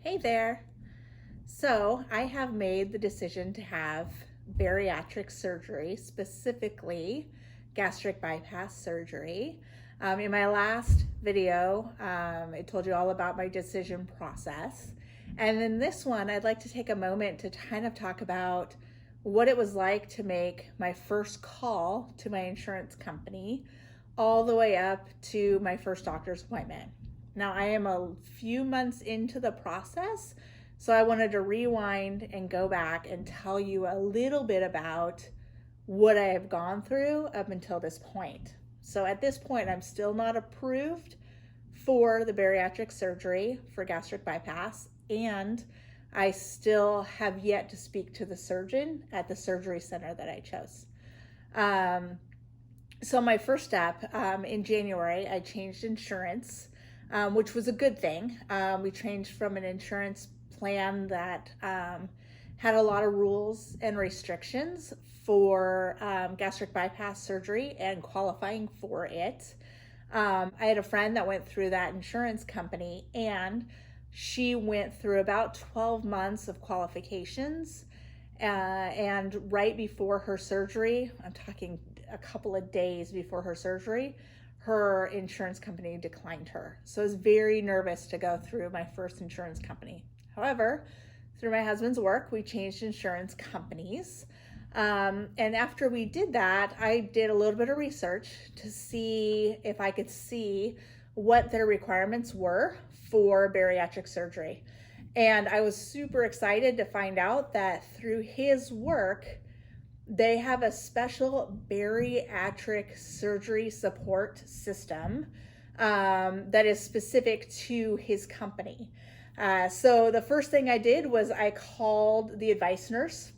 Hey there. So I have made the decision to have bariatric surgery, specifically gastric bypass surgery. In my last video, I told you all about my decision process. And in this one, I'd like to take a moment to kind of talk about what it was like to make my first call to my insurance company all the way up to my first doctor's appointment. Now, I am a few months into the process, so I wanted to rewind and go back and tell you a little bit about what I have gone through up until this point. So at this point, I'm still not approved for the bariatric surgery for gastric bypass, and I still have yet to speak to the surgeon at the surgery center that I chose. So my first step in January, I changed insurance, which was a good thing. We changed from an insurance plan that had a lot of rules and restrictions for gastric bypass surgery and qualifying for it. I had a friend that went through that insurance company, and she went through about 12 months of qualifications. And right before her surgery, I'm talking a couple of days before her surgery, her insurance company declined her. So I was very nervous to go through my first insurance company. However, through my husband's work, we changed insurance companies. And after we did that, I did a little bit of research to see if I could see what their requirements were for bariatric surgery. And I was super excited to find out that through his work, they have a special bariatric surgery support system that is specific to his company. So the first thing I did was I called the advice nurse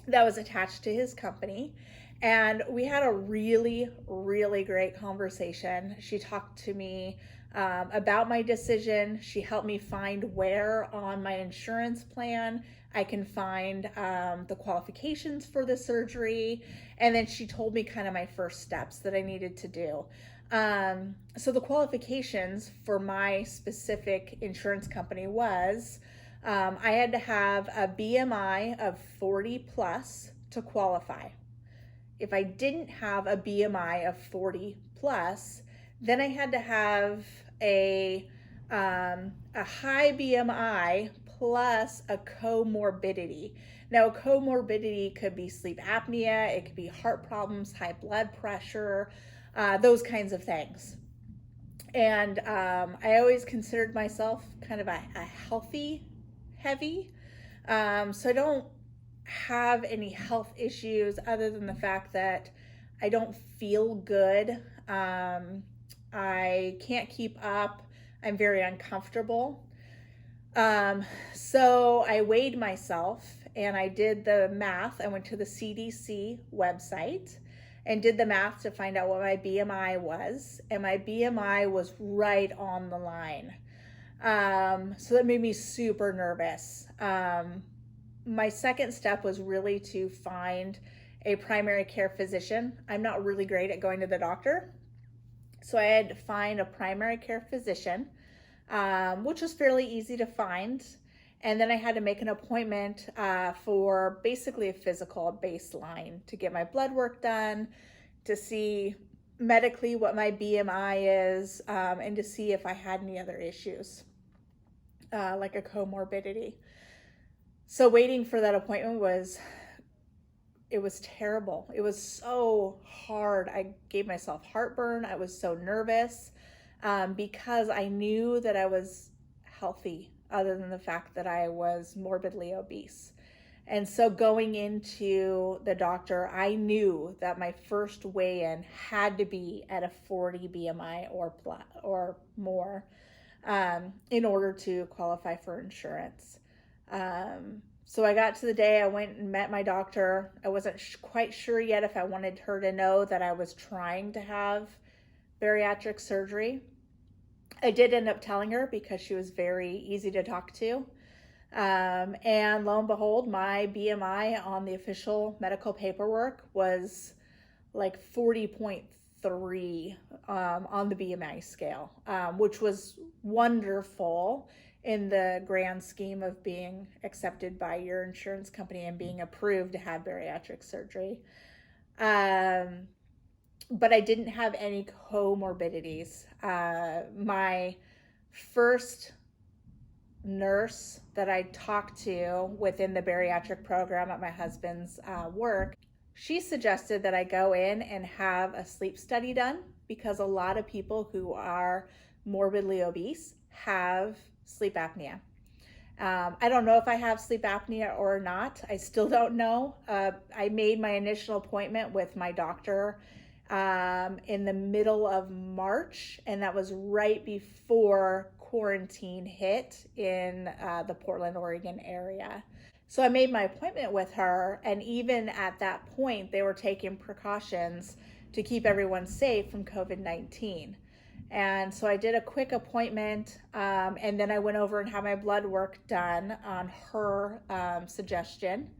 that was attached to his company, and we had a really, really great conversation. She talked to me about my decision. She helped me find where on my insurance plan I can find the qualifications for the surgery. And then she told me kind of my first steps that I needed to do. So the qualifications for my specific insurance company was I had to have a BMI of 40 plus to qualify. If I didn't have a BMI of 40 plus, then I had to have a high BMI plus a comorbidity. Now, comorbidity could be sleep apnea, it could be heart problems, high blood pressure, those kinds of things. And I always considered myself kind of a healthy heavy. So I don't have any health issues other than the fact that I don't feel good. I can't keep up. I'm very uncomfortable. So I weighed myself and I did the math. I went to the CDC website and did the math to find out what my BMI was. And my BMI was right on the line. So that made me super nervous. My second step was really to find a primary care physician. I'm not really great at going to the doctor. So I had to find a primary care physician, which was fairly easy to find. And then I had to make an appointment for basically a physical baseline to get my blood work done, to see medically what my BMI is, and to see if I had any other issues, like a comorbidity. So waiting for that appointment was terrible. It was so hard. I gave myself heartburn. I was so nervous because I knew that I was healthy, other than the fact that I was morbidly obese. And so going into the doctor, I knew that my first weigh-in had to be at a 40 BMI or more in order to qualify for insurance. So I got to the day, I went and met my doctor. I wasn't quite sure yet if I wanted her to know that I was trying to have bariatric surgery. I did end up telling her because she was very easy to talk to. And lo and behold, my BMI on the official medical paperwork was like 40.3 on the BMI scale, which was wonderful. in the grand scheme of being accepted by your insurance company and being approved to have bariatric surgery. But I didn't have any comorbidities. My first nurse that I talked to within the bariatric program at my husband's work, she suggested that I go in and have a sleep study done, because a lot of people who are morbidly obese have sleep apnea. I don't know if I have sleep apnea or not. I still don't know. I made my initial appointment with my doctor in the middle of March, and that was right before quarantine hit in the Portland, Oregon area. So I made my appointment with her, and even at that point, they were taking precautions to keep everyone safe from COVID-19. And so I did a quick appointment, and then I went over and had my blood work done on her suggestion.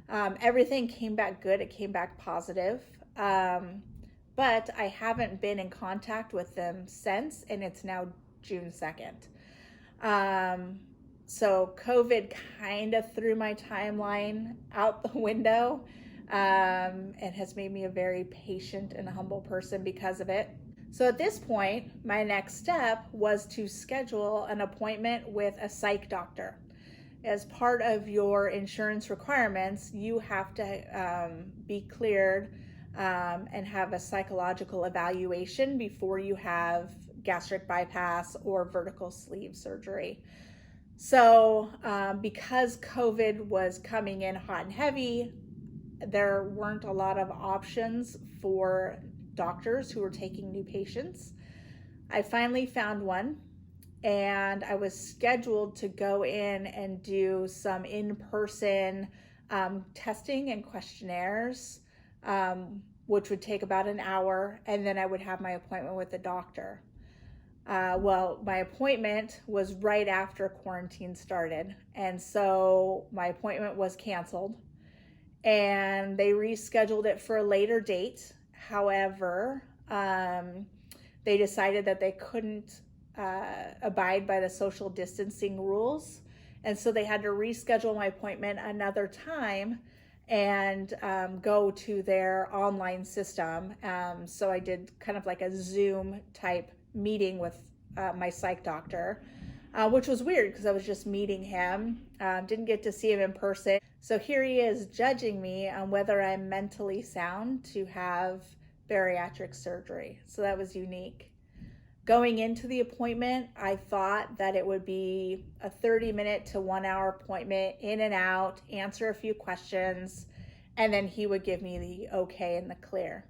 Everything came back good. It came back positive. But I haven't been in contact with them since, and it's now June 2nd. So COVID kind of threw my timeline out the window, and has made me a very patient and humble person because of it. So at this point, my next step was to schedule an appointment with a psych doctor. As part of your insurance requirements, you have to be cleared and have a psychological evaluation before you have gastric bypass or vertical sleeve surgery. So because COVID was coming in hot and heavy, there weren't a lot of options for doctors who were taking new patients. I finally found one, and I was scheduled to go in and do some in-person testing and questionnaires, which would take about an hour, and then I would have my appointment with the doctor. Well, my appointment was right after quarantine started, and so my appointment was canceled, and they rescheduled it for a later date. However, they decided that they couldn't abide by the social distancing rules, and so they had to reschedule my appointment another time and go to their online system. So I did kind of like a Zoom type meeting with my psych doctor, which was weird because I was just meeting him, didn't get to see him in person. So here he is judging me on whether I'm mentally sound to have bariatric surgery. So that was unique. Going into the appointment, I thought that it would be a 30-minute to 1-hour appointment, in and out, answer a few questions, and then he would give me the okay and the clear.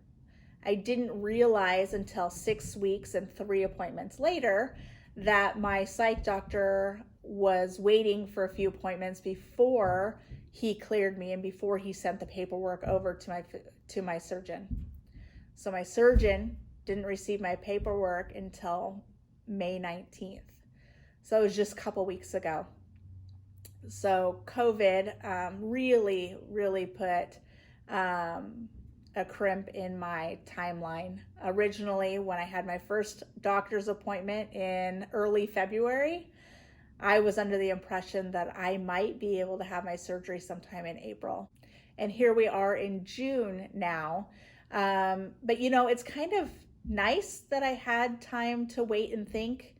I didn't realize until 6 weeks and 3 appointments later that my psych doctor was waiting for a few appointments before he cleared me and before he sent the paperwork over to my surgeon. So my surgeon didn't receive my paperwork until May 19th. So it was just a couple weeks ago. So COVID really put a crimp in my timeline. Originally, when I had my first doctor's appointment in early February, I was under the impression that I might be able to have my surgery sometime in April. And here we are in June now. But you know, it's kind of nice that I had time to wait and think.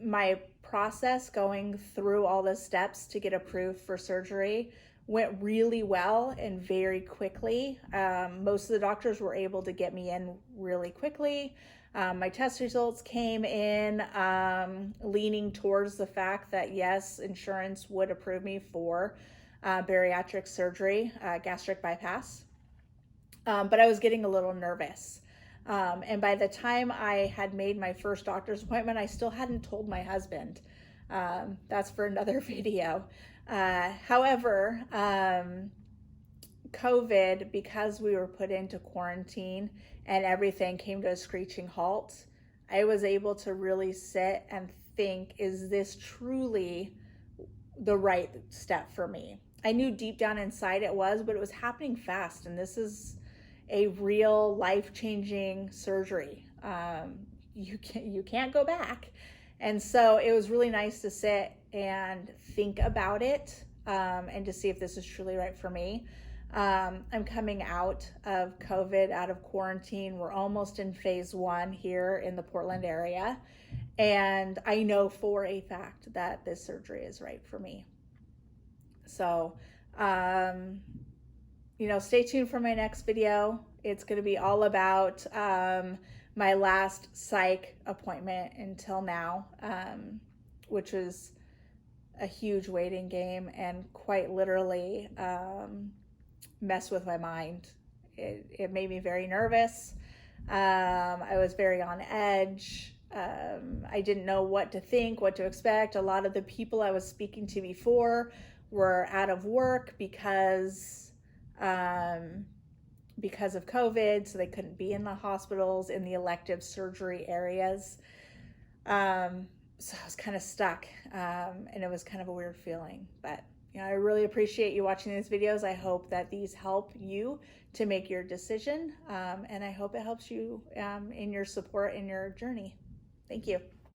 My process going through all the steps to get approved for surgery went really well and very quickly. Most of the doctors were able to get me in really quickly. My test results came in leaning towards the fact that yes, insurance would approve me for bariatric surgery, gastric bypass. But I was getting a little nervous. And by the time I had made my first doctor's appointment, I still hadn't told my husband. That's for another video. However, COVID, because we were put into quarantine and everything came to a screeching halt, I was able to really sit and think, is this truly the right step for me? I knew deep down inside it was, but it was happening fast, and this is a real life-changing surgery. You can't go back. And so it was really nice to sit and think about it, and to see if this is truly right for me. I'm coming out of COVID, out of quarantine. We're almost in phase 1 here in the Portland area. And I know for a fact that this surgery is right for me. So, stay tuned for my next video. It's going to be all about my last psych appointment until now, which was a huge waiting game and quite literally messed with my mind. It made me very nervous. I was very on edge. I didn't know what to think, what to expect. A lot of the people I was speaking to before were out of work because of COVID, so they couldn't be in the hospitals in the elective surgery areas. So I was kind of stuck, and it was kind of a weird feeling. But I really appreciate you watching these videos. I hope that these help you to make your decision, and I hope it helps you in your support in your journey. Thank you.